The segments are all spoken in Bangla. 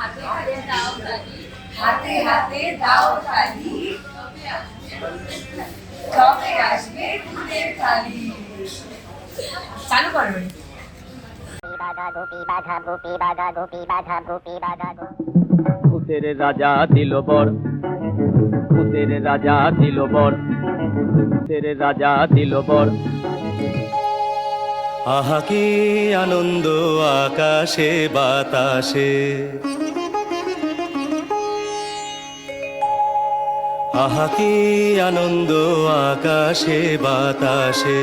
হাতে হাতে দাও তালি, হাতে হাতে দাও তালি, তবে আসবে ফুলের থালি। চালু করবেন। ভূতের রাজা দিল বর, ভূতের রাজা দিল বর, ভূতের রাজা দিল বর। আহা কি আনন্দ আকাশে বাতাসে, আহা কি আনন্দ আকাশে বাতাসে।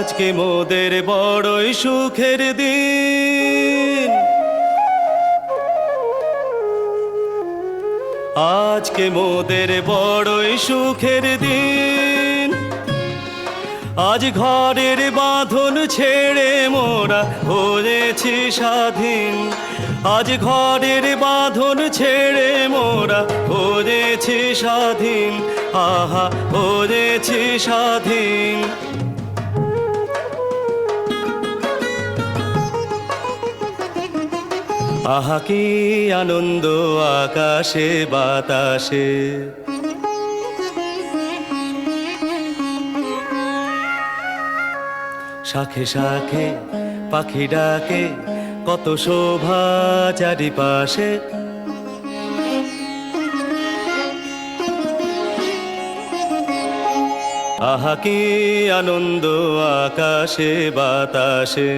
আজকে মোদের বড়ই সুখের দিন, আজকে মোদের বড়ই সুখের দিন। আজ ঘরের বাঁধন ছেড়ে মোরা হয়েছি স্বাধীন, আজ ঘরের বাঁধন ছেড়ে মোরা হয়েছি স্বাধীন, আহা হয়েছি স্বাধীন। আহা কি আনন্দ আকাশে বাতাসে, শাখে শাখে পাখি ডাকে, কত শোভা চারিপাশে। আহা কি আনন্দ আকাশে বাতাসে।